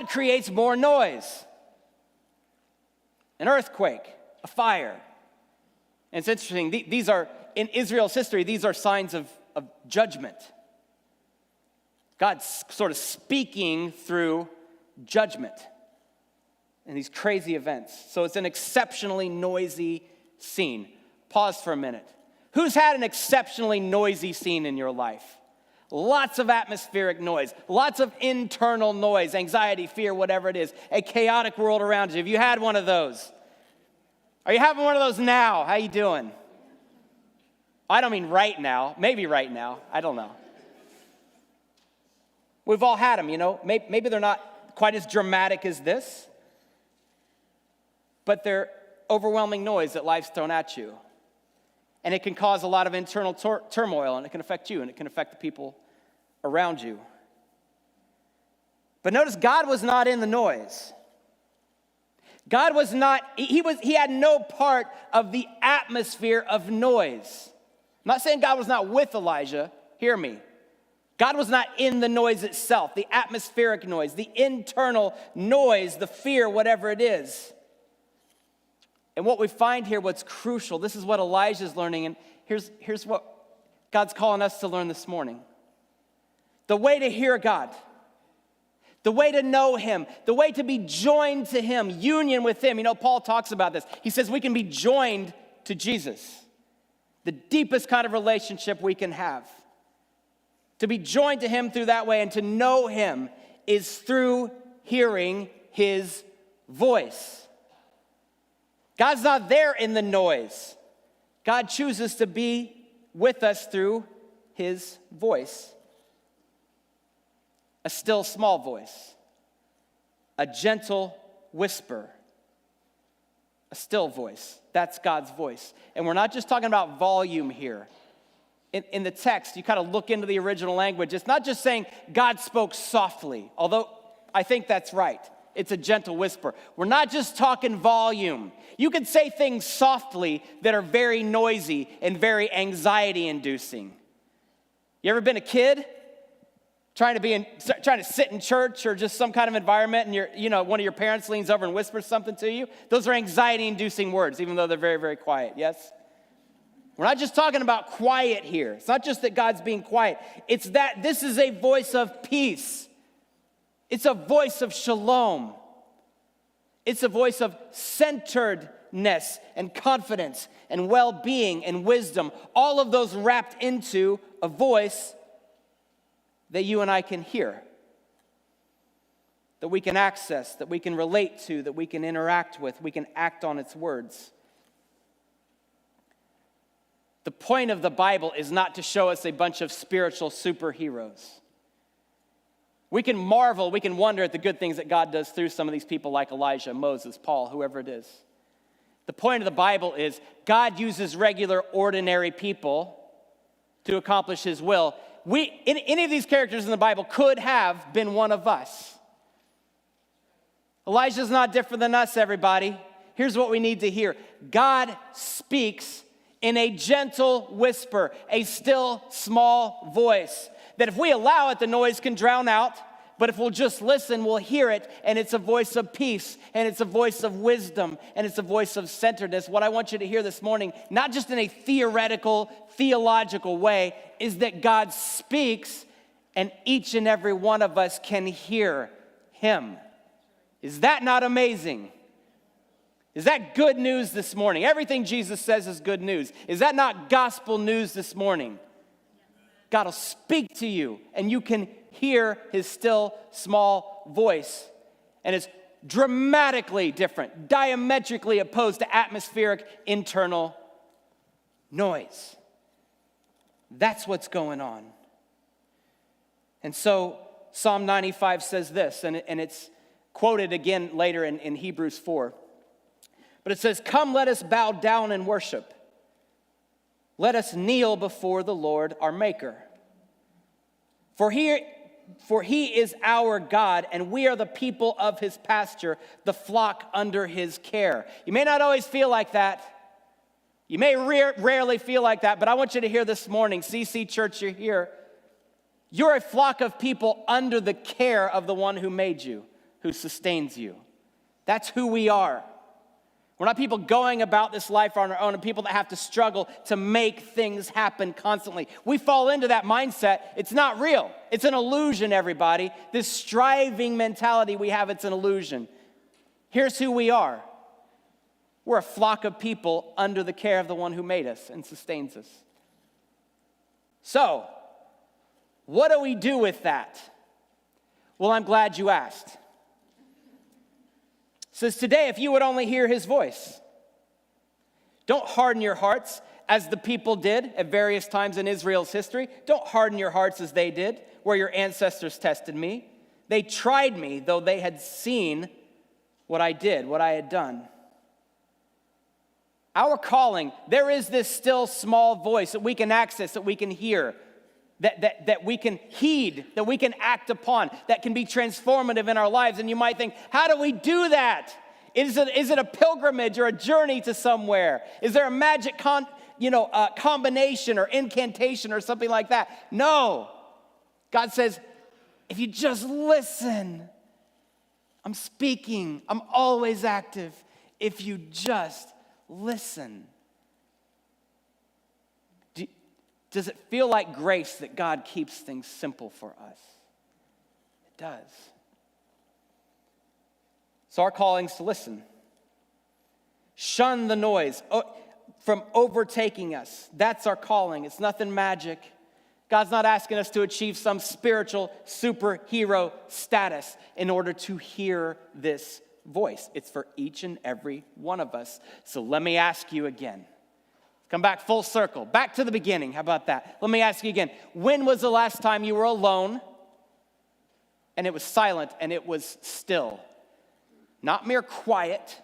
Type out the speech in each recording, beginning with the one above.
creates more noise. An earthquake, a fire. And it's interesting, these are, in Israel's history, these are signs of judgment. God's sort of speaking through judgment in these crazy events. So it's an exceptionally noisy scene. Pause for a minute. Who's had an exceptionally noisy scene in your life? Lots of atmospheric noise, lots of internal noise, anxiety, fear, whatever it is, a chaotic world around you. Have you had one of those? Are you having one of those now? How you doing? I don't mean right now, maybe right now, I don't know. We've all had them, you know. Maybe they're not quite as dramatic as this, but they're overwhelming noise that life's thrown at you. And it can cause a lot of internal turmoil, and it can affect you, and it can affect the people around you. But notice, God was not in the noise. God was not, he had no part of the atmosphere of noise. I'm not saying God was not with Elijah, hear me. God was not in the noise itself, the atmospheric noise, the internal noise, the fear, whatever it is. And what we find here, what's crucial, this is what Elijah's learning, and here's what God's calling us to learn this morning. The way to hear God, the way to know him, the way to be joined to him, union with him. You know, Paul talks about this. He says we can be joined to Jesus, the deepest kind of relationship we can have. To be joined to him through that way and to know him is through hearing his voice. God's not there in the noise. God chooses to be with us through his voice. A still small voice. A gentle whisper. A still voice. That's God's voice. And we're not just talking about volume here. In the text, you kind of look into the original language. It's not just saying God spoke softly, although I think that's right. It's a gentle whisper. We're not just talking volume. You can say things softly that are very noisy and very anxiety-inducing. You ever been a kid trying to sit in church or just some kind of environment, and one of your parents leans over and whispers something to you? Those are anxiety-inducing words, even though they're very, very quiet. Yes. We're not just talking about quiet here. It's not just that God's being quiet. It's that this is a voice of peace. It's a voice of shalom. It's a voice of centeredness and confidence and well-being and wisdom. All of those wrapped into a voice that you and I can hear, that we can access, that we can relate to, that we can interact with, we can act on its words. The point of the Bible is not to show us a bunch of spiritual superheroes. We can marvel, we can wonder at the good things that God does through some of these people like Elijah, Moses, Paul, whoever it is. The point of the Bible is God uses regular, ordinary people to accomplish his will. Any of these characters in the Bible could have been one of us. Elijah's not different than us, everybody. Here's what we need to hear. God speaks in a gentle whisper, a still small voice, that if we allow it, the noise can drown out, but if we'll just listen, we'll hear it, and it's a voice of peace, and it's a voice of wisdom, and it's a voice of centeredness. What I want you to hear this morning, not just in a theological way, is that God speaks, and each and every one of us can hear him. Is that not amazing? Is that good news this morning? Everything Jesus says is good news. Is that not gospel news this morning? God will speak to you, and you can hear his still small voice. And it's dramatically different, diametrically opposed to atmospheric internal noise. That's what's going on. And so Psalm 95 says this, and it's quoted again later in Hebrews 4. But it says, "Come, let us bow down and worship. Let us kneel before the Lord our Maker. For he is our God, and we are the people of his pasture, the flock under his care." You may not always feel like that. You may rarely feel like that, but I want you to hear this morning, Ccchurch, you're here. You're a flock of people under the care of the one who made you, who sustains you. That's who we are. We're not people going about this life on our own and people that have to struggle to make things happen constantly. We fall into that mindset. It's not real. It's an illusion, everybody. This striving mentality we have, it's an illusion. Here's who we are. We're a flock of people under the care of the one who made us and sustains us. So, what do we do with that? Well, I'm glad you asked. It says today, if you would only hear his voice, don't harden your hearts as the people did at various times in Israel's history. Don't harden your hearts as they did, where your ancestors tested me. They tried me, though they had seen what I did, what I had done. Our calling, there is this still small voice that we can access, that we can hear, that we can heed, that we can act upon, that can be transformative in our lives. And you might think, how do we do that? Is it a pilgrimage or a journey to somewhere? Is there a magic combination or incantation or something like that? No. God says, if you just listen, I'm speaking, I'm always active. If you just listen. Does it feel like grace that God keeps things simple for us? It does. So our calling is to listen. Shun the noise from overtaking us. That's our calling. It's nothing magic. God's not asking us to achieve some spiritual superhero status in order to hear this voice. It's for each and every one of us. So let me ask you again. Come back full circle, back to the beginning. How about that? Let me ask you again. When was the last time you were alone and it was silent and it was still? Not mere quiet.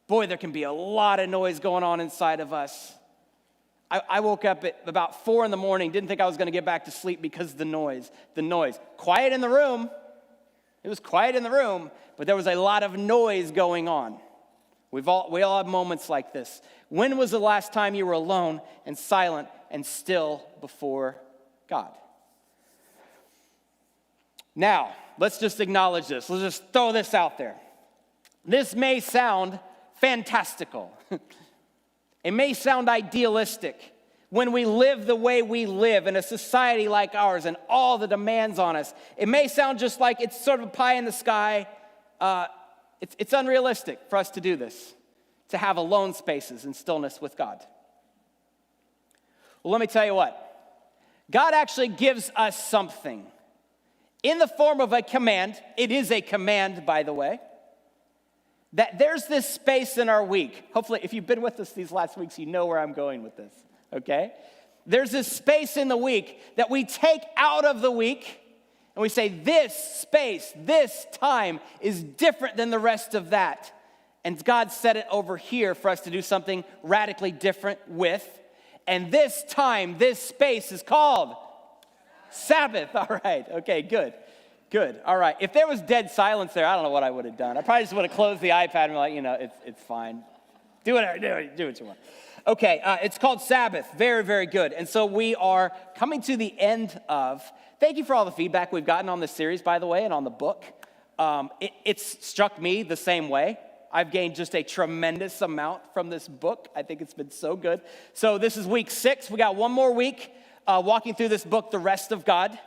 Boy, there can be a lot of noise going on inside of us. I woke up at about 4 a.m, didn't think I was going to get back to sleep because of the noise. Quiet in the room. It was quiet in the room, but there was a lot of noise going on. We all have moments like this. When was the last time you were alone and silent and still before God? Now, let's just acknowledge this. Let's just throw this out there. This may sound fantastical. It may sound idealistic when we live the way we live in a society like ours and all the demands on us. It may sound just like it's sort of a pie in the sky. It's unrealistic for us to do this, to have alone spaces and stillness with God. Well, let me tell you what. God actually gives us something in the form of a command. It is a command, by the way, that there's this space in our week. Hopefully, if you've been with us these last weeks, you know where I'm going with this, okay? There's this space in the week that we take out of the week, and we say, this space, this time is different than the rest of that. And God set it over here for us to do something radically different with. And this time, this space is called Sabbath. All right, okay, good. All right, if there was dead silence there, I don't know what I would have done. I probably just would have closed the iPad and be like, it's fine. Do what you want. Okay, it's called Sabbath. Very, very good. And so we are coming to the end of. Thank you for all the feedback we've gotten on this series, by the way, and on the book. It's struck me the same way. I've gained just a tremendous amount from this book. I think it's been so good. So this is week 6. We got one more week walking through this book, The Rest of God,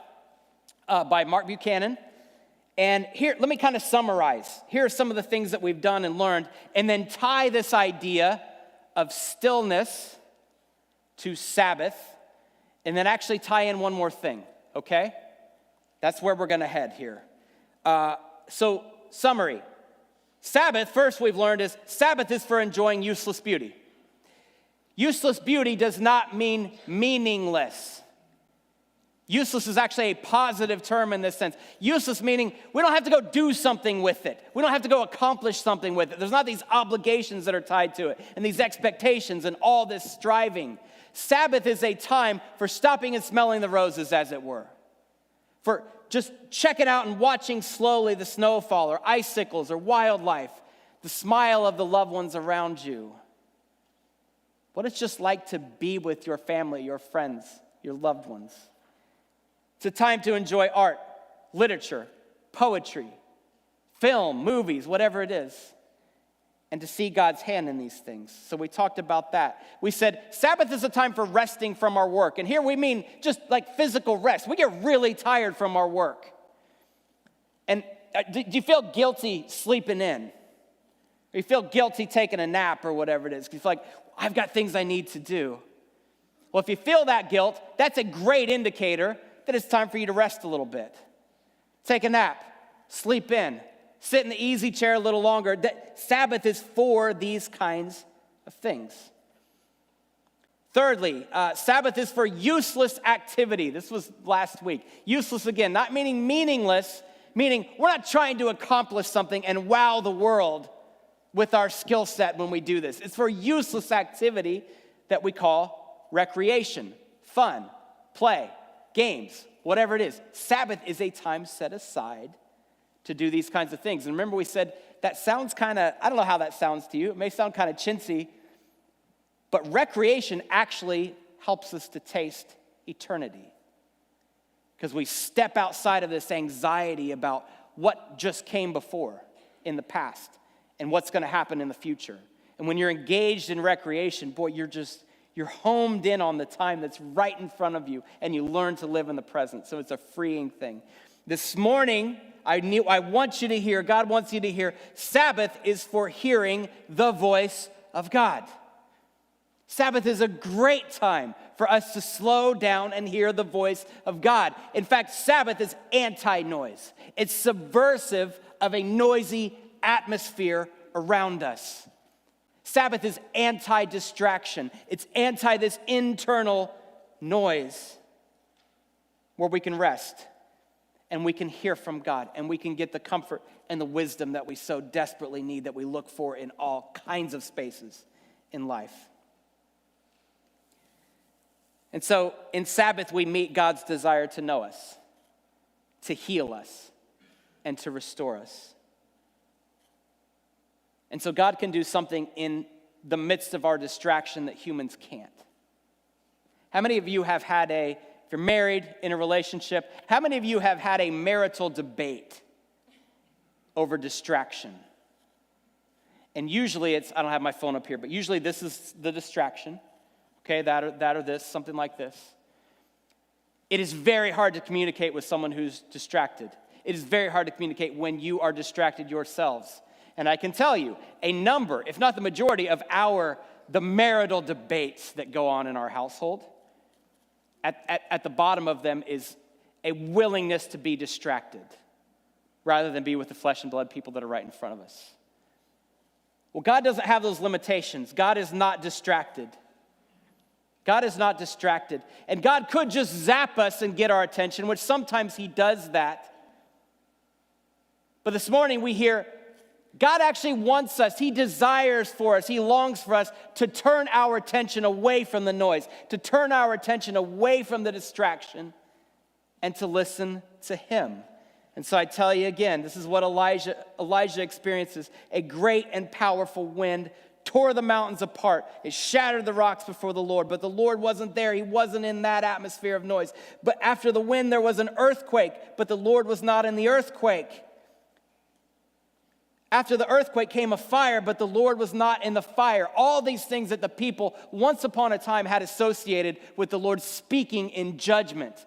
by Mark Buchanan. And here, let me kind of summarize. Here are some of the things that we've done and learned, and then tie this idea of stillness to Sabbath, and then actually tie in one more thing, okay? That's where we're going to head here. So, summary. Sabbath, first we've learned, is Sabbath is for enjoying useless beauty. Useless beauty does not mean meaningless. Useless is actually a positive term in this sense. Useless meaning we don't have to go do something with it. We don't have to go accomplish something with it. There's not these obligations that are tied to it and these expectations and all this striving. Sabbath is a time for stopping and smelling the roses, as it were. For just checking out and watching slowly the snowfall or icicles or wildlife, the smile of the loved ones around you. What it's just like to be with your family, your friends, your loved ones. It's a time to enjoy art, literature, poetry, film, movies, whatever it is, and to see God's hand in these things. So we talked about that. We said Sabbath is a time for resting from our work. And here we mean just like physical rest. We get really tired from our work. And do you feel guilty sleeping in? Or you feel guilty taking a nap or whatever it is? Because you feel like, I've got things I need to do. Well, if you feel that guilt, that's a great indicator that it's time for you to rest a little bit. Take a nap, sleep in, sit in the easy chair a little longer. Sabbath is for these kinds of things. Thirdly, Sabbath is for useless activity. This was last week. Useless again, not meaning meaningless, meaning we're not trying to accomplish something and wow the world with our skill set when we do this. It's for useless activity that we call recreation, fun, play, games, whatever it is. Sabbath is a time set aside to do these kinds of things. And remember we said that sounds kind of, I don't know how that sounds to you. It may sound kind of chintzy, but recreation actually helps us to taste eternity. Because we step outside of this anxiety about what just came before in the past and what's going to happen in the future. And when you're engaged in recreation, boy, you're homed in on the time that's right in front of you, and you learn to live in the present. So it's a freeing thing. This morning, I want you to hear, God wants you to hear, Sabbath is for hearing the voice of God. Sabbath is a great time for us to slow down and hear the voice of God. In fact, Sabbath is anti-noise. It's subversive of a noisy atmosphere around us. Sabbath is anti-distraction. It's anti this internal noise where we can rest and we can hear from God and we can get the comfort and the wisdom that we so desperately need, that we look for in all kinds of spaces in life. And so in Sabbath, we meet God's desire to know us, to heal us, and to restore us. And so God can do something in the midst of our distraction that humans can't. How many of you have had if you're married, in a relationship, how many of you have had a marital debate over distraction? And usually I don't have my phone up here, but usually this is the distraction. Okay, that or this, something like this. It is very hard to communicate with someone who's distracted. It is very hard to communicate when you are distracted yourselves. And I can tell you, a number, if not the majority of the marital debates that go on in our household, at the bottom of them is a willingness to be distracted rather than be with the flesh and blood people that are right in front of us. Well, God doesn't have those limitations. God is not distracted. God is not distracted. And God could just zap us and get our attention, which sometimes he does that. But this morning we hear God actually wants us, he desires for us, he longs for us to turn our attention away from the noise, to turn our attention away from the distraction, and to listen to him. And so I tell you again, this is what Elijah experiences. A great and powerful wind tore the mountains apart. It shattered the rocks before the Lord. But the Lord wasn't there. He wasn't in that atmosphere of noise. But after the wind, there was an earthquake. But the Lord was not in the earthquake. After the earthquake came a fire, but the Lord was not in the fire. All these things that the people once upon a time had associated with the Lord speaking in judgment.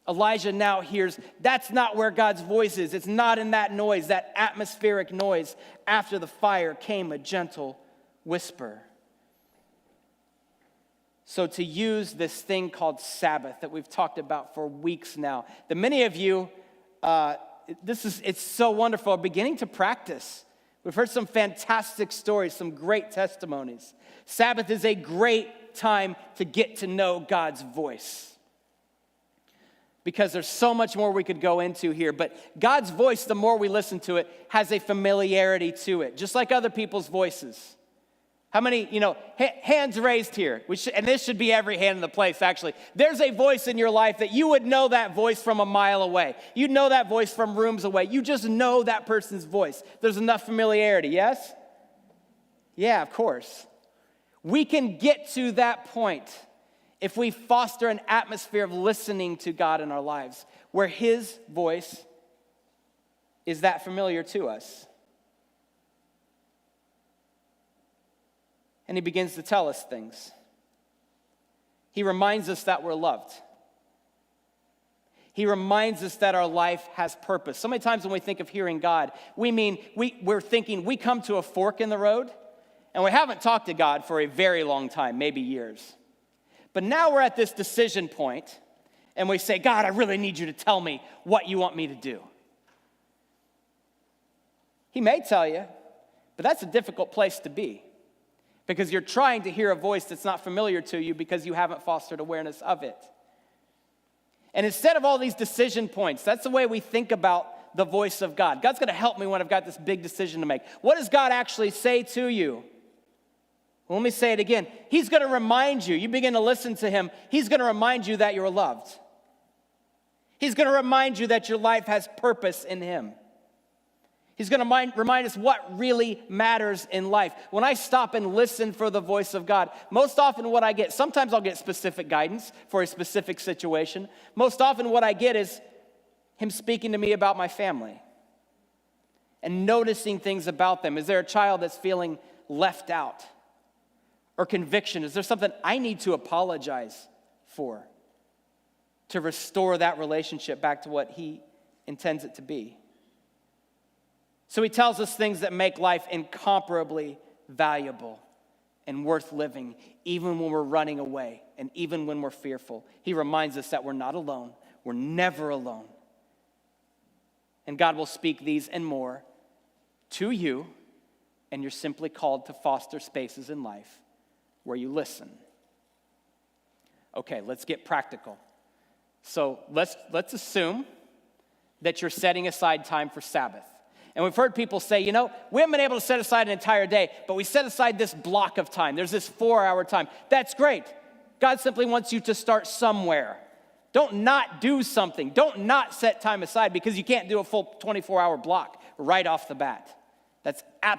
Elijah now hears that's not where God's voice is. It's not in that noise, that atmospheric noise. After the fire came a gentle whisper. So to use this thing called Sabbath that we've talked about for weeks now, that many of you, it's so wonderful, beginning to practice. We've heard some fantastic stories, some great testimonies. Sabbath is a great time to get to know God's voice, because there's so much more we could go into here. But God's voice, the more we listen to it, has a familiarity to it, just like other people's voices. How many, hands raised here? And this should be every hand in the place, actually. There's a voice in your life that you would know that voice from a mile away. You'd know that voice from rooms away. You just know that person's voice. There's enough familiarity, yes? Yeah, of course. We can get to that point if we foster an atmosphere of listening to God in our lives, where his voice is that familiar to us? And he begins to tell us things. He reminds us that we're loved. He reminds us that our life has purpose. So many times when we think of hearing God, we're thinking we come to a fork in the road, and we haven't talked to God for a very long time, maybe years. But now we're at this decision point, and we say, God, I really need you to tell me what you want me to do. He may tell you, but that's a difficult place to be, because you're trying to hear a voice that's not familiar to you because you haven't fostered awareness of it. And instead of all these decision points, that's the way we think about the voice of God. God's going to help me when I've got this big decision to make. What does God actually say to you? Well, let me say it again. He's going to remind you. You begin to listen to him. He's going to remind you that you're loved. He's going to remind you that your life has purpose in him. He's going to remind us what really matters in life. When I stop and listen for the voice of God, most often what I get, sometimes I'll get specific guidance for a specific situation. Most often what I get is him speaking to me about my family and noticing things about them. Is there a child that's feeling left out? Or conviction? Is there something I need to apologize for to restore that relationship back to what he intends it to be? So he tells us things that make life incomparably valuable and worth living, even when we're running away and even when we're fearful. He reminds us that we're not alone. We're never alone. And God will speak these and more to you, and you're simply called to foster spaces in life where you listen. Okay, let's get practical. So let's assume that you're setting aside time for Sabbath. And we've heard people say, we haven't been able to set aside an entire day, but we set aside this block of time. There's this 4-hour time. That's great. God simply wants you to start somewhere. Don't not do something. Don't not set time aside because you can't do a full 24-hour block right off the bat. That's absolutely